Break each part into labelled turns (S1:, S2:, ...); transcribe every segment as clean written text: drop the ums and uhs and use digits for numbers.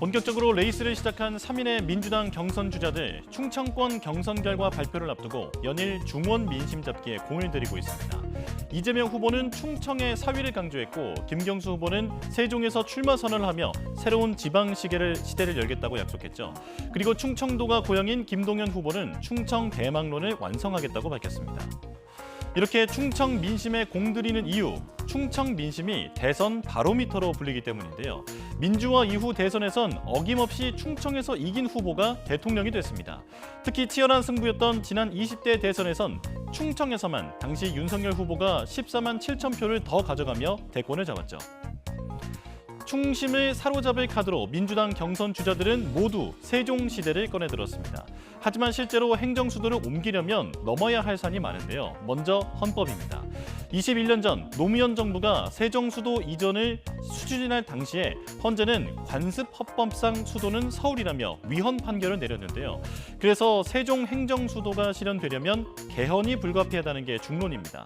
S1: 본격적으로 레이스를 시작한 3인의 민주당 경선 주자들, 충청권 경선 결과 발표를 앞두고 연일 중원 민심 잡기에 공을 들이고 있습니다. 이재명 후보는 충청의 사위를 강조했고 김경수 후보는 세종에서 출마 선언을 하며 새로운 지방 시대를 열겠다고 약속했죠. 그리고 충청도가 고향인 김동연 후보는 충청 대망론을 완성하겠다고 밝혔습니다. 이렇게 충청 민심에 공들이는 이유, 충청 민심이 대선 바로미터로 불리기 때문인데요. 민주화 이후 대선에선 어김없이 충청에서 이긴 후보가 대통령이 됐습니다. 특히 치열한 승부였던 지난 20대 대선에선 충청에서만 당시 윤석열 후보가 14만 7천 표를 더 가져가며 대권을 잡았죠. 충심을 사로잡을 카드로 민주당 경선 주자들은 모두 세종시대를 꺼내들었습니다. 하지만 실제로 행정수도를 옮기려면 넘어야 할 산이 많은데요. 먼저 헌법입니다. 21년 전 노무현 정부가 세종수도 이전을 추진할 당시에 헌재는 관습 헌법상 수도는 서울이라며 위헌 판결을 내렸는데요. 그래서 세종 행정수도가 실현되려면 개헌이 불가피하다는 게 중론입니다.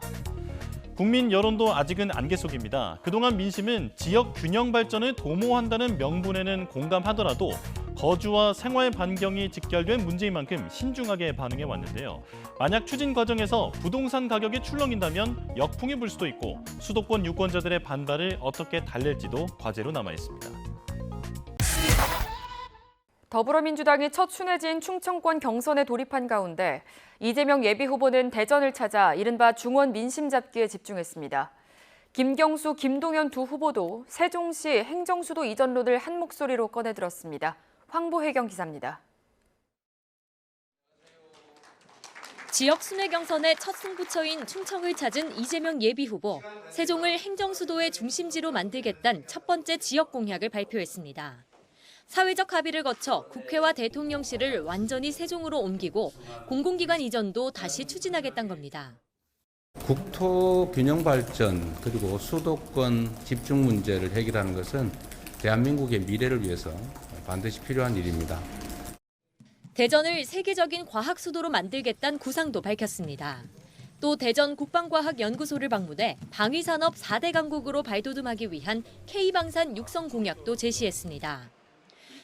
S1: 국민 여론도 아직은 안개 속입니다. 그동안 민심은 지역 균형 발전을 도모한다는 명분에는 공감하더라도 거주와 생활 반경이 직결된 문제인 만큼 신중하게 반응해 왔는데요. 만약 추진 과정에서 부동산 가격이 출렁인다면 역풍이 불 수도 있고 수도권 유권자들의 반발을 어떻게 달랠지도 과제로 남아 있습니다.
S2: 더불어민주당이 첫 순회지인 충청권 경선에 돌입한 가운데 이재명 예비후보는 대전을 찾아 이른바 중원 민심 잡기에 집중했습니다. 김경수, 김동연 두 후보도 세종시 행정수도 이전론을 한 목소리로 꺼내들었습니다. 황보혜경 기자입니다.
S3: 지역 순회 경선의 첫 승부처인 충청을 찾은 이재명 예비후보, 세종을 행정수도의 중심지로 만들겠다는 첫 번째 지역 공약을 발표했습니다. 사회적 합의를 거쳐 국회와 대통령실을 완전히 세종으로 옮기고 공공기관 이전도 다시 추진하겠다는 겁니다.
S4: 국토 균형 발전 그리고 수도권 집중 문제를 해결하는 것은 대한민국의 미래를 위해서 반드시 필요한 일입니다.
S3: 대전을 세계적인 과학 수도로 만들겠다는 구상도 밝혔습니다. 또 대전 국방과학연구소를 방문해 방위산업 4대 강국으로 발돋움하기 위한 K방산 육성 공약도 제시했습니다.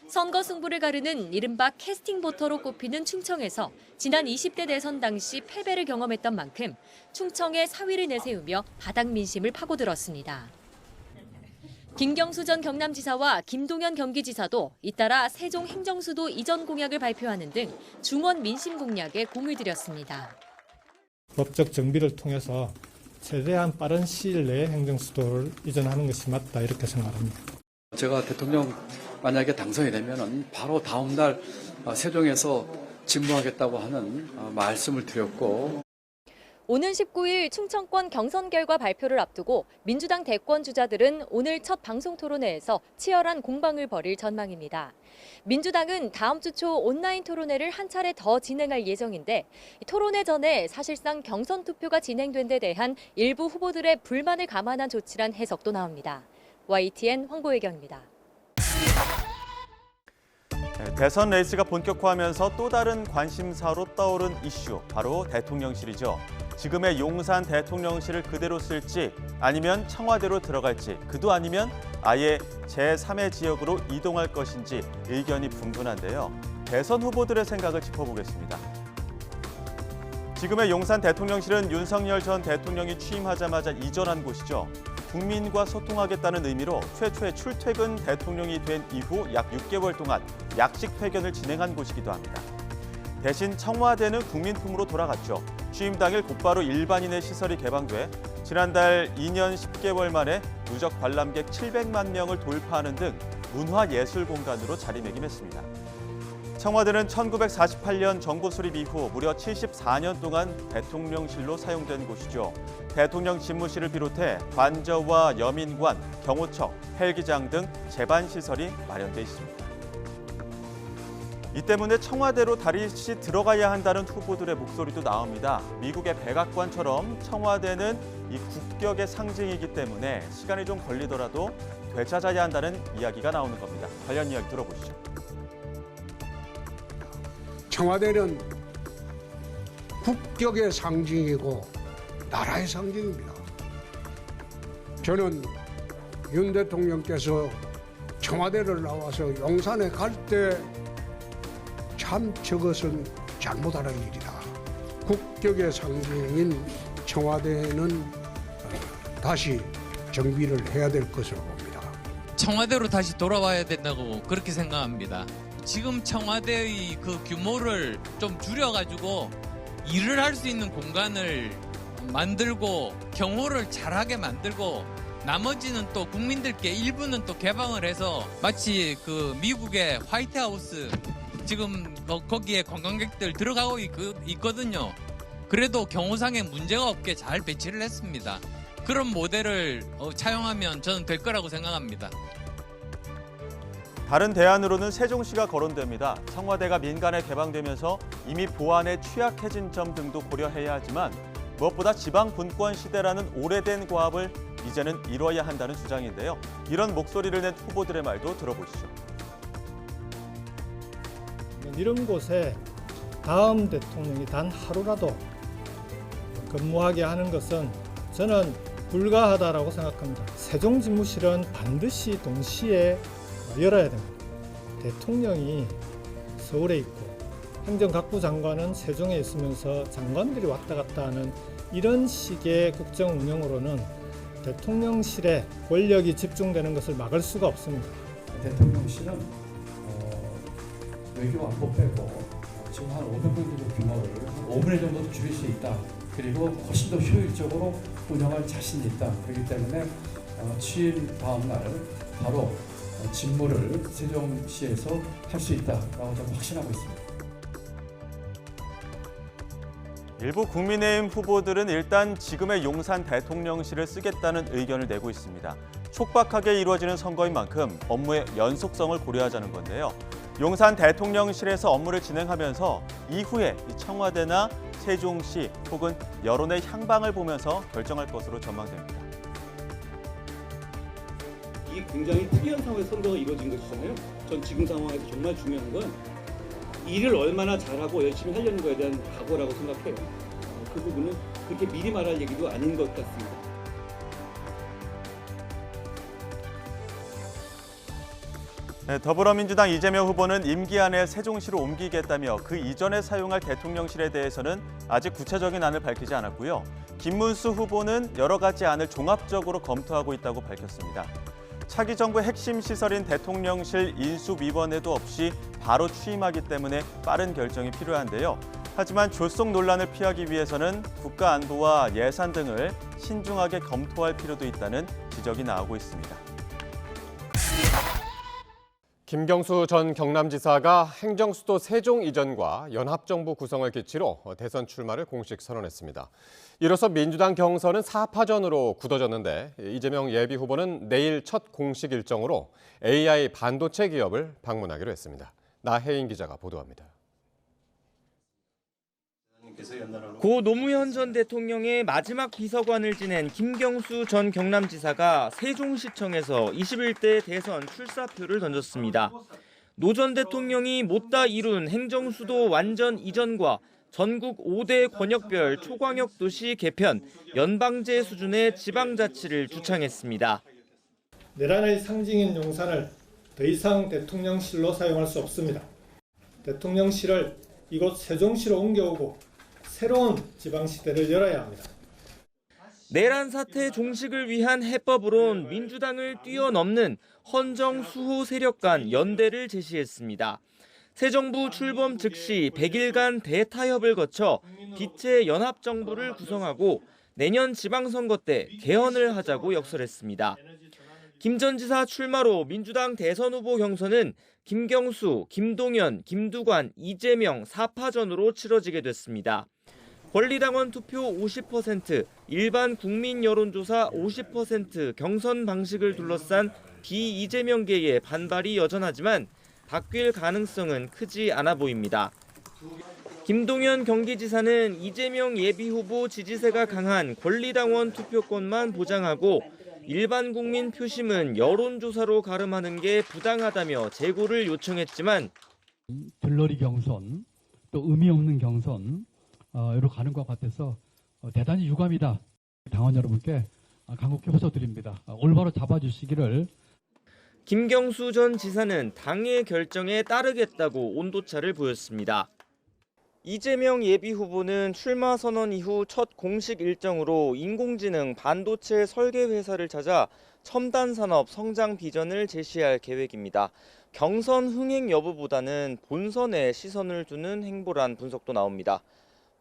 S3: 선거 승부를 가르는 이른바 캐스팅 보터로 꼽히는 충청에서 지난 20대 대선 당시 패배를 경험했던 만큼 충청의 사위를 내세우며 바닥 민심을 파고들었습니다. 김경수 전 경남지사와 김동연 경기지사도 잇따라 세종 행정수도 이전 공약을 발표하는 등 중원 민심 공약에 공을 들였습니다.
S5: 법적 정비를 통해서 최대한 빠른 시일 내에 행정수도를 이전하는 것이 맞다 이렇게 생각합니다.
S6: 제가 대통령 만약에 당선이 되면은 바로 다음 날 세종에서 직무하겠다고 하는 말씀을 드렸고.
S3: 오는 19일 충청권 경선 결과 발표를 앞두고 민주당 대권 주자들은 오늘 첫 방송 토론회에서 치열한 공방을 벌일 전망입니다. 민주당은 다음 주 초 온라인 토론회를 한 차례 더 진행할 예정인데 토론회 전에 사실상 경선 투표가 진행된 데 대한 일부 후보들의 불만을 감안한 조치란 해석도 나옵니다. YTN 황보혜경입니다.
S7: 대선 레이스가 본격화하면서 또 다른 관심사로 떠오른 이슈, 바로 대통령실이죠. 지금의 용산 대통령실을 그대로 쓸지 아니면 청와대로 들어갈지, 그도 아니면 아예 제3의 지역으로 이동할 것인지 의견이 분분한데요. 대선 후보들의 생각을 짚어보겠습니다. 지금의 용산 대통령실은 윤석열 전 대통령이 취임하자마자 이전한 곳이죠. 국민과 소통하겠다는 의미로 최초의 출퇴근 대통령이 된 이후 약 6개월 동안 약식 회견을 진행한 곳이기도 합니다. 대신 청와대는 국민품으로 돌아갔죠. 취임 당일 곧바로 일반인의 시설이 개방돼 지난달 2년 10개월 만에 누적 관람객 700만 명을 돌파하는 등 문화예술 공간으로 자리매김했습니다. 청와대는 1948년 정부 수립 이후 무려 74년 동안 대통령실로 사용된 곳이죠. 대통령 집무실을 비롯해 관저와 여민관, 경호처, 헬기장 등 제반시설이 마련돼 있습니다. 이 때문에 청와대로 다시 들어가야 한다는 후보들의 목소리도 나옵니다. 미국의 백악관처럼 청와대는 이 국격의 상징이기 때문에 시간이 좀 걸리더라도 되찾아야 한다는 이야기가 나오는 겁니다. 관련 이야기 들어보시죠.
S8: 청와대는 국격의 상징이고 나라의 상징입니다. 저는 윤 대통령께서 청와대를 나와서 용산에 갈 때 참 저것은 잘못하는 일이다. 국격의 상징인 청와대는 다시 정비를 해야 될 것으로 봅니다.
S9: 청와대로 다시 돌아와야 된다고 그렇게 생각합니다. 지금 청와대의 그 규모를 좀 줄여가지고 일을 할 수 있는 공간을 만들고 경호를 잘하게 만들고 나머지는 또 국민들께 일부는 또 개방을 해서 마치 그 미국의 화이트하우스 지금 거기에 관광객들 들어가고 있거든요. 그래도 경호상에 문제가 없게 잘 배치를 했습니다. 그런 모델을 차용하면 저는 될 거라고 생각합니다.
S7: 다른 대안으로는 세종시가 거론됩니다. 청와대가 민간에 개방되면서 이미 보안에 취약해진 점 등도 고려해야 하지만 무엇보다 지방 분권 시대라는 오래된 과업을 이제는 이뤄야 한다는 주장인데요. 이런 목소리를 낸 후보들의 말도 들어보시죠.
S5: 이런 곳에 다음 대통령이 단 하루라도 근무하게 하는 것은 저는 불가하다라고 생각합니다. 세종집무실은 반드시 동시에 열어야 됩니다. 대통령이 서울에 있고 행정각부 장관은 세종에 있으면서 장관들이 왔다 갔다 하는 이런 식의 국정 운영으로는 대통령실에 권력이 집중되는 것을 막을 수가 없습니다.
S10: 대통령실은 외교 안보 빼고 지금 한 500명 정도 규모를 5분의 정도 줄일 수 있다. 그리고 훨씬 더 효율적으로 운영할 자신이 있다. 그렇기 때문에 취임 다음 날 바로 직무를 세종시에서 할 수 있다라고 저는 확신하고 있습니다.
S7: 일부 국민의힘 후보들은 일단 지금의 용산 대통령실을 쓰겠다는 의견을 내고 있습니다. 촉박하게 이루어지는 선거인 만큼 업무의 연속성을 고려하자는 건데요. 용산 대통령실에서 업무를 진행하면서 이후에 청와대나 세종시 혹은 여론의 향방을 보면서 결정할 것으로 전망됩니다.
S11: 이게 굉장히 특이한 상황에서 선거가 이루어진 것이잖아요. 전 지금 상황에서 정말 중요한 건 일을 얼마나 잘하고 열심히 하려는 거에 대한 각오라고 생각해요. 그 부분은 그렇게 미리 말할 얘기도 아닌 것 같습니다.
S7: 네, 더불어민주당 이재명 후보는 임기 안에 세종시로 옮기겠다며 그 이전에 사용할 대통령실에 대해서는 아직 구체적인 안을 밝히지 않았고요. 김문수 후보는 여러 가지 안을 종합적으로 검토하고 있다고 밝혔습니다. 차기 정부의 핵심 시설인 대통령실 인수위원회도 없이 바로 취임하기 때문에 빠른 결정이 필요한데요. 하지만 졸속 논란을 피하기 위해서는 국가 안보와 예산 등을 신중하게 검토할 필요도 있다는 지적이 나오고 있습니다.
S12: 김경수 전 경남지사가 행정수도 세종 이전과 연합정부 구성을 기치로 대선 출마를 공식 선언했습니다. 이로써 민주당 경선은 4파전으로 굳어졌는데 이재명 예비후보는 내일 첫 공식 일정으로 AI 반도체 기업을 방문하기로 했습니다. 나혜인 기자가 보도합니다.
S13: 고 노무현 전 대통령의 마지막 비서관을 지낸 김경수 전 경남지사가 세종시청에서 21대 대선 출사표를 던졌습니다. 노 전 대통령이 못다 이룬 행정수도 완전 이전과 전국 5대 권역별 초광역 도시 개편, 연방제 수준의 지방자치를 주창했습니다.
S5: 내란의 상징인 용산을 더 이상 대통령실로 사용할 수 없습니다. 대통령실을 이곳 세종시로 옮겨오고 새로운 지방시대를 열어야 합니다.
S13: 내란 사태 종식을 위한 해법으론 민주당을 뛰어넘는 헌정 수호 세력 간 연대를 제시했습니다. 새 정부 출범 즉시 100일간 대타협을 거쳐 빛의 연합정부를 구성하고 내년 지방선거 때 개헌을 하자고 역설했습니다. 김 전 지사 출마로 민주당 대선 후보 경선은 김경수, 김동연, 김두관, 이재명 4파전으로 치러지게 됐습니다. 권리당원 투표 50%, 일반 국민 여론조사 50% 경선 방식을 둘러싼 비이재명계의 반발이 여전하지만 바뀔 가능성은 크지 않아 보입니다. 김동연 경기지사는 이재명 예비후보 지지세가 강한 권리당원 투표권만 보장하고 일반 국민 표심은 여론조사로 가름하는 게 부당하다며 재고를 요청했지만
S14: 들러리 경선, 또 의미 없는 경선 로 가는 것 같아서 대단히 유감이다. 당원 여러분께 간곡히 호소드립니다. 올바로 잡아주시기를.
S13: 김경수 전 지사는 당의 결정에 따르겠다고 온도차를 보였습니다. 이재명 예비후보는 출마 선언 이후 첫 공식 일정으로 인공지능 반도체 설계 회사를 찾아 첨단 산업 성장 비전을 제시할 계획입니다. 경선 흥행 여부보다는 본선에 시선을 두는 행보란 분석도 나옵니다.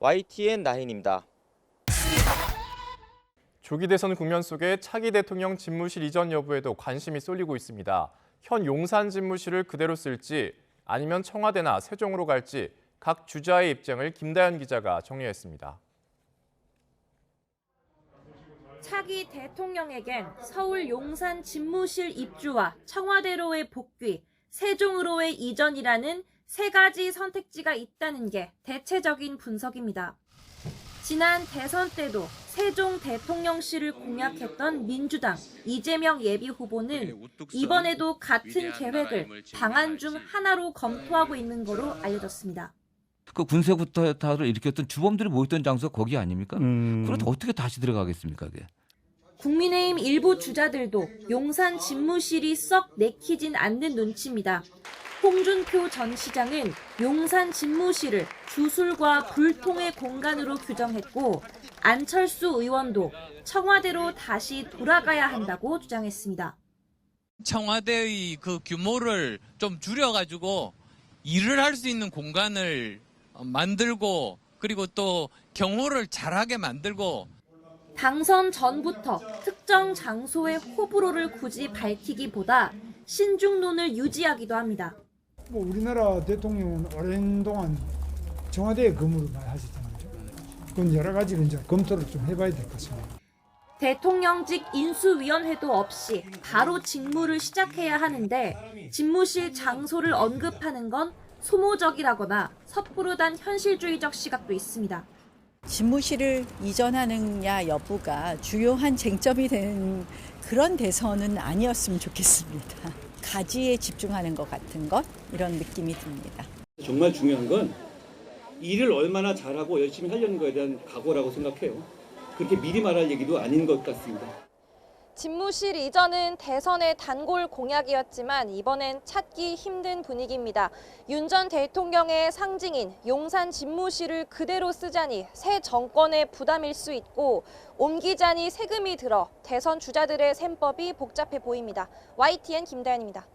S13: YTN 나인입니다.
S15: 조기 대선 국면 속에 차기 대통령 집무실 이전 여부에도 관심이 쏠리고 있습니다. 현 용산 집무실을 그대로 쓸지 아니면 청와대나 세종으로 갈지 각 주자의 입장을 김다연 기자가 정리했습니다.
S16: 차기 대통령에겐 서울 용산 집무실 입주와 청와대로의 복귀, 세종으로의 이전이라는 세 가지 선택지가 있다는 게 대체적인 분석입니다. 지난 대선 때도 세종 대통령실을 공약했던 민주당 이재명 예비후보는 이번에도 같은 계획을 방안 중 하나로 검토하고 있는 거로 알려졌습니다.
S17: 그 군세구타를 일으켰던 주범들이 모였던 장소가 거기 아닙니까? 그런데 어떻게 다시 들어가겠습니까? 그게?
S16: 국민의힘 일부 주자들도 용산 집무실이 썩 내키진 않는 눈치입니다. 홍준표 전 시장은 용산 집무실을 주술과 불통의 공간으로 규정했고 안철수 의원도 청와대로 다시 돌아가야 한다고 주장했습니다.
S9: 청와대의 그 규모를 좀 줄여가지고 일을 할 수 있는 공간을 만들고 그리고 또 경호를 잘하게 만들고
S16: 당선 전부터 특정 장소의 호불호를 굳이 밝히기보다 신중론을 유지하기도 합니다.
S18: 우리나라 대통령은 오랜 동안 청와대에 근무를 많이 하셨잖아요. 그건 여러 가지를 이제 검토를 좀 해봐야 될 것 같습니다.
S16: 대통령직 인수위원회도 없이 바로 직무를 시작해야 하는데 집무실 장소를 언급하는 건 소모적이라거나 섣부로 단 현실주의적 시각도 있습니다.
S19: 집무실을 이전하느냐 여부가 주요한 쟁점이 되는 그런 대선은 아니었으면 좋겠습니다. 가지에 집중하는 것 같은 것 이런 느낌이 듭니다.
S11: 정말 중요한 건 일을 얼마나 잘하고 열심히 하려는 것에 대한 각오라고 생각해요. 그렇게 미리 말할 얘기도 아닌 것 같습니다.
S20: 집무실 이전은 대선의 단골 공약이었지만 이번엔 찾기 힘든 분위기입니다. 윤 전 대통령의 상징인 용산 집무실을 그대로 쓰자니 새 정권의 부담일 수 있고 옮기자니 세금이 들어 대선 주자들의 셈법이 복잡해 보입니다. YTN 김다연입니다.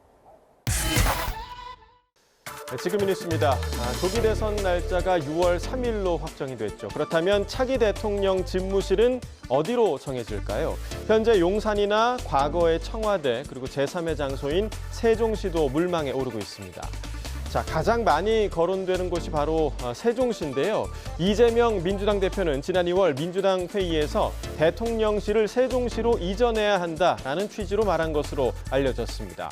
S21: 지금 이 뉴스입니다. 조기 대선 날짜가 6월 3일로 확정이 됐죠. 그렇다면 차기 대통령 집무실은 어디로 정해질까요? 현재 용산이나 과거의 청와대 그리고 제3의 장소인 세종시도 물망에 오르고 있습니다. 자, 가장 많이 거론되는 곳이 바로 세종시인데요. 이재명 민주당 대표는 지난 2월 민주당 회의에서 대통령실을 세종시로 이전해야 한다라는 취지로 말한 것으로 알려졌습니다.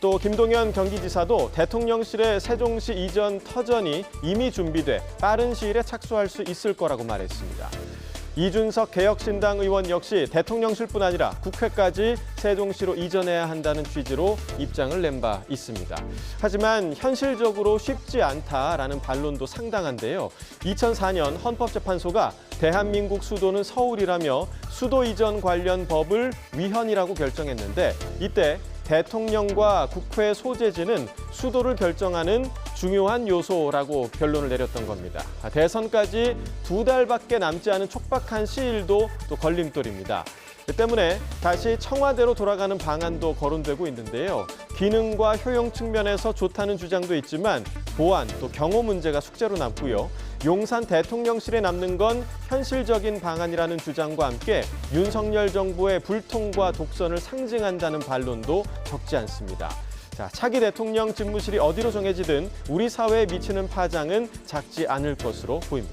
S21: 또 김동연 경기지사도 대통령실의 세종시 이전 터전이 이미 준비돼 빠른 시일에 착수할 수 있을 거라고 말했습니다. 이준석 개혁신당 의원 역시 대통령실뿐 아니라 국회까지 세종시로 이전해야 한다는 취지로 입장을 낸 바 있습니다. 하지만 현실적으로 쉽지 않다라는 반론도 상당한데요. 2004년 헌법재판소가 대한민국 수도는 서울이라며 수도 이전 관련 법을 위헌이라고 결정했는데 이때 대통령과 국회 소재지는 수도를 결정하는 중요한 요소라고 결론을 내렸던 겁니다. 대선까지 2달밖에 남지 않은 촉박한 시일도 또 걸림돌입니다. 때문에 다시 청와대로 돌아가는 방안도 거론되고 있는데요. 기능과 효용 측면에서 좋다는 주장도 있지만 보안 또 경호 문제가 숙제로 남고요. 용산 대통령실에 남는 건 현실적인 방안이라는 주장과 함께 윤석열 정부의 불통과 독선을 상징한다는 반론도 적지 않습니다. 자, 차기 대통령 집무실이 어디로 정해지든 우리 사회에 미치는 파장은 작지 않을 것으로 보입니다.